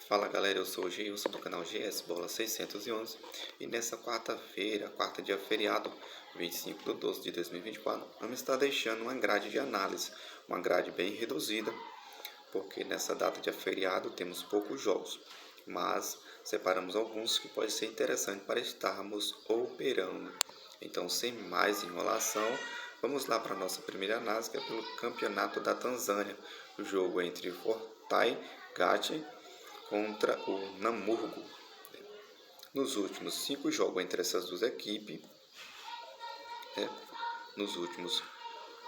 Fala galera, eu sou o Geilson do canal GS Bola 611 e nessa quarta-feira, dia feriado, 25/12/2024, vamos estar deixando uma grade de análise, uma grade bem reduzida, porque nessa data de feriado temos poucos jogos, mas separamos alguns que pode ser interessante para estarmos operando. Então, sem mais enrolação, vamos lá para a nossa primeira análise, que é pelo Campeonato da Tanzânia, o jogo entre Fortai Gati contra o Namurgo. Nos últimos 5 jogos entre essas duas equipes, nos últimos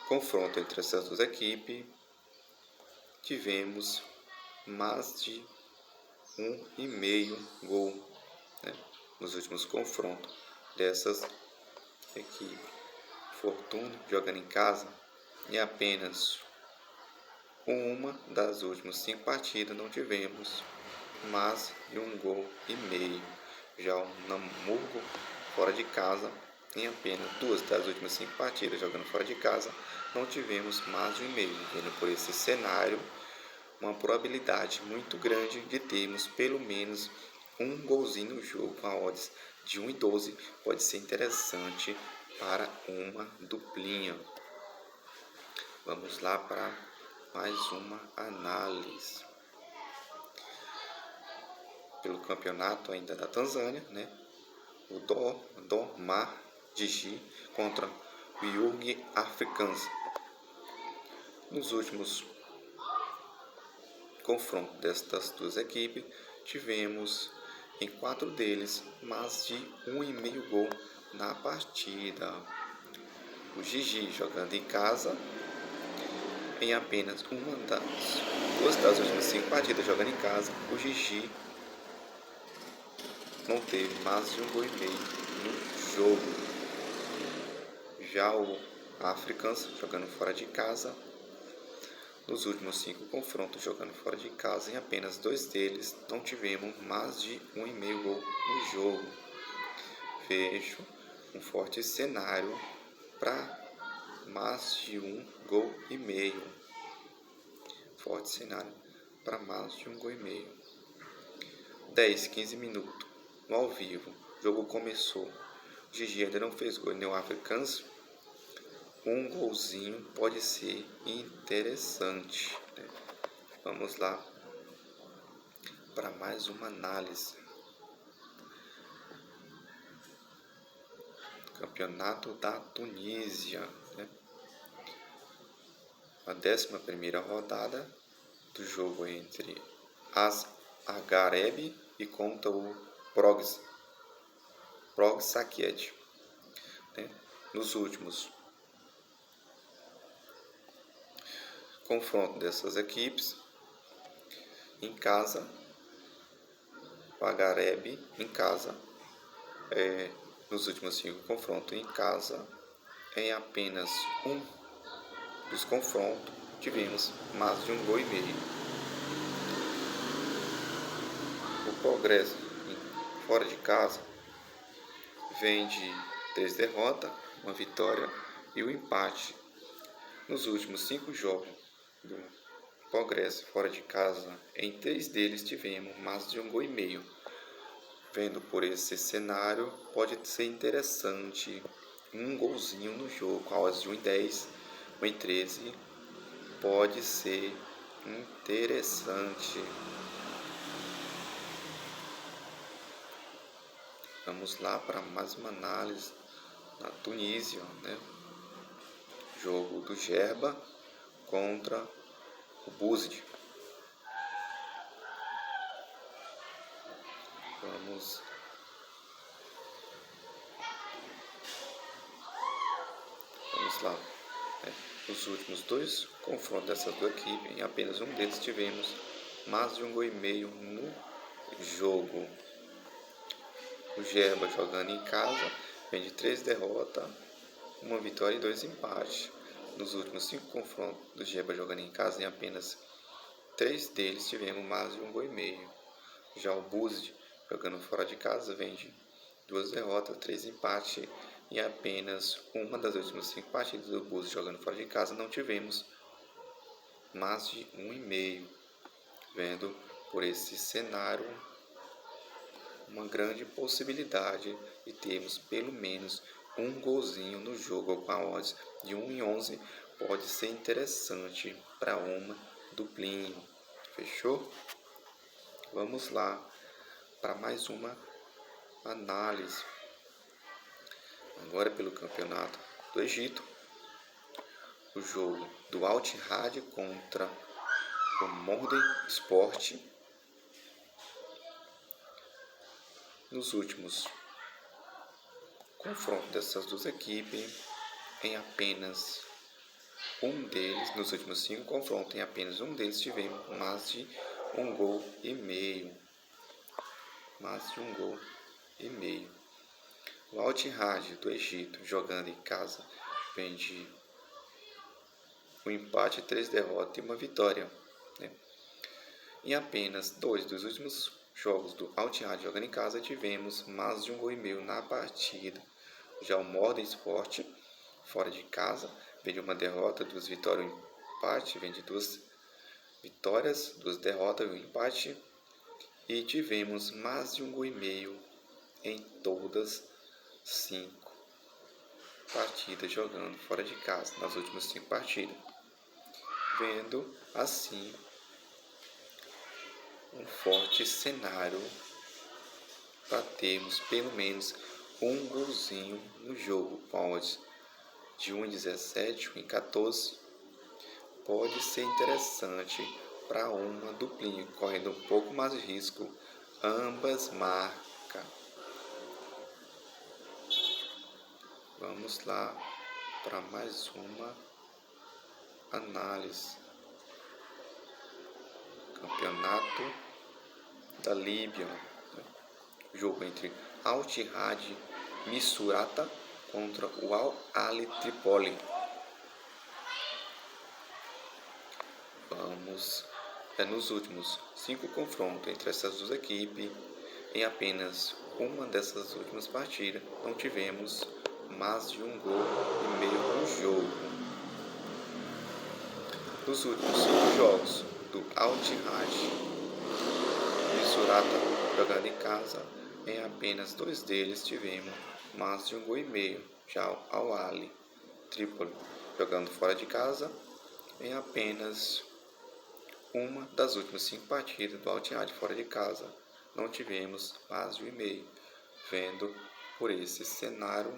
confrontos entre essas duas equipes, tivemos mais de 1,5 gol, nos últimos confrontos dessas equipes. Fortuna jogando em casa, em apenas uma das últimas 5 partidas não tivemos mais de 1,5 gol. Já o Namurgo, fora de casa, em apenas 2 das últimas 5 partidas jogando fora de casa, não tivemos mais de 1,5. Vendo por esse cenário, uma probabilidade muito grande de termos pelo menos um golzinho no jogo, com a odds de 1,12, pode ser interessante para uma duplinha. Vamos lá para mais uma análise. Pelo campeonato ainda da Tanzânia, o Doma Jiji contra o Young Africans. Nos últimos confrontos destas duas equipes, tivemos em 4 deles mais de 1,5 gol na partida. O Jiji jogando em casa, em apenas uma das 2 das últimas 5 partidas jogando em casa, o Jiji não teve mais de 1,5 gol no jogo. Já o Africans jogando fora de casa, nos últimos 5 confrontos jogando fora de casa, em apenas 2 deles não tivemos mais de 1,5 gol no jogo. Vejo um forte cenário para mais de 1,5 gol. Forte cenário para mais de 1,5 gol. 10, 15 minutos no ao vivo. O jogo começou. O Gigi ainda não fez gol. No Africans, um golzinho pode ser interessante. Vamos lá para mais uma análise. Campeonato da Tunísia. A 11ª rodada do jogo entre As Aghareb e contra o Prog Sakiet. Nos últimos confrontos dessas equipes, em casa, o Aghareb em casa, nos últimos 5 confrontos em casa, em apenas um dos confrontos tivemos mais de 1,5 gol. O Progresso fora de casa vem de 3 derrotas, uma vitória e um empate. Nos últimos 5 jogos do Progresso fora de casa, em 3 deles tivemos mais de 1,5 gol. Vendo por esse cenário, pode ser interessante um golzinho no jogo, com a odds de 1,10, 1,13, pode ser interessante. Vamos lá para mais uma análise na Tunísia, Jogo do Gerba contra o Buzid. Vamos lá. Os últimos 2 confrontos dessas duas equipes, em apenas um deles tivemos mais de 1,5 gol no jogo. O Gerba jogando em casa vem de 3 derrotas, uma vitória e 2 empates. Nos últimos 5 confrontos do Gerba jogando em casa, em apenas 3 deles tivemos mais de 1,5 gol. Já o Buzid jogando fora de casa vem de 2 derrotas, 3 empates, e apenas uma das últimas 5 partidas do Buzid jogando fora de casa não tivemos mais de 1,5. Vendo por esse cenário, uma grande possibilidade de termos pelo menos um golzinho no jogo com a odds de 1 em 11 pode ser interessante para uma duplinho. Fechou? Vamos lá para mais uma análise. Agora pelo campeonato do Egito, o jogo do Al Ittihad contra o Modern Sport. Nos últimos confrontos dessas duas equipes, em apenas um deles, nos últimos 5 confrontos, em apenas um deles tivemos mais de um gol e meio. O Al Ittihad do Egito, jogando em casa, vem de um empate, 3 derrotas e uma vitória, né? Em apenas 2 dos últimos jogos do Al Ittihad jogando em casa, tivemos mais de um gol e meio na partida. Já o Modern Sport, fora de casa, vem de uma derrota, 2 vitórias e um empate, vem de 2 vitórias, 2 derrotas e um empate. E tivemos mais de um gol e meio em todas 5 partidas jogando fora de casa, nas últimas 5 partidas. Vendo assim um forte cenário para termos pelo menos um golzinho no jogo, com odds de 1,17, 1,14, pode ser interessante para uma duplinha, correndo um pouco mais de risco, ambas marcam. Vamos lá para mais uma análise. Campeonato da Líbia, jogo entre Al Ittihad Misurata contra o Al Ahly Tripoli. Nos últimos 5 confrontos entre essas duas equipes, em apenas uma dessas últimas partidas, não tivemos mais de um gol e meio no jogo. Nos últimos 5 jogos do Al Ittihad Misurata jogando em casa, em apenas 2 deles tivemos mais de um gol e meio. Já o Al Ahly Tripoli jogando fora de casa, em apenas uma das últimas 5 partidas do Al Ittihad fora de casa, não tivemos mais de 1,5. Vendo por esse cenário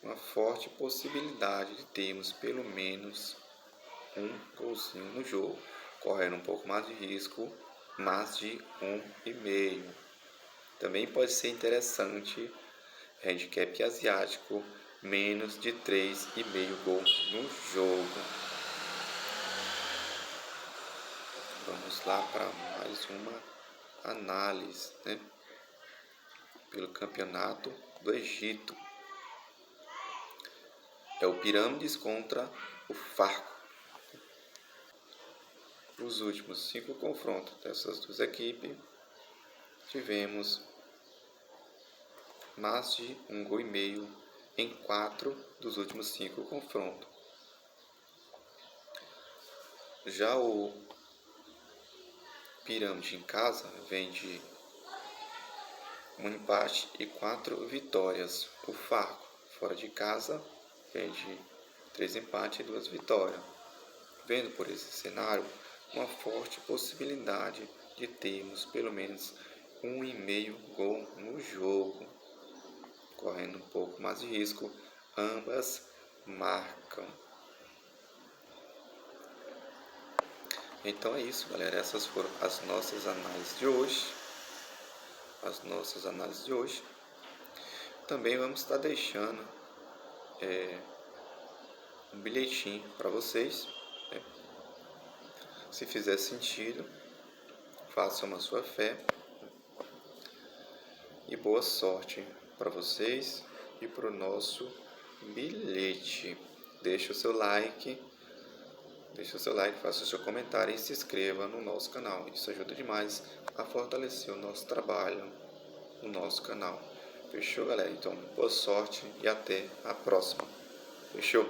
uma forte possibilidade de termos pelo menos um golzinho no jogo, correndo um pouco mais de risco, mais de 1,5. Também pode ser interessante handicap asiático, menos de 3,5 gols no jogo. Vamos lá para mais uma análise, né? Pelo campeonato do Egito. É o Pirâmides contra o Farco. Nos últimos 5 confrontos dessas duas equipes, tivemos mais de um gol e meio em 4 dos últimos 5 confrontos. Já o Pirâmide em casa vem de um empate e 4 vitórias. O Farco fora de casa vem de 3 empates e 2 vitórias. Vendo por esse cenário uma forte possibilidade de termos pelo menos 1,5 gol no jogo, correndo um pouco mais de risco, ambas marcam. Então é isso, galera, essas foram as nossas análises de hoje. Também vamos estar deixando um bilhetinho para vocês, né? Se fizer sentido, façam a sua fé e boa sorte para vocês e para o nosso bilhete. Deixe o seu like, faça o seu comentário e se inscreva no nosso canal. Isso ajuda demais a fortalecer o nosso trabalho no nosso canal. Fechou, galera? Então, boa sorte e até a próxima. Fechou?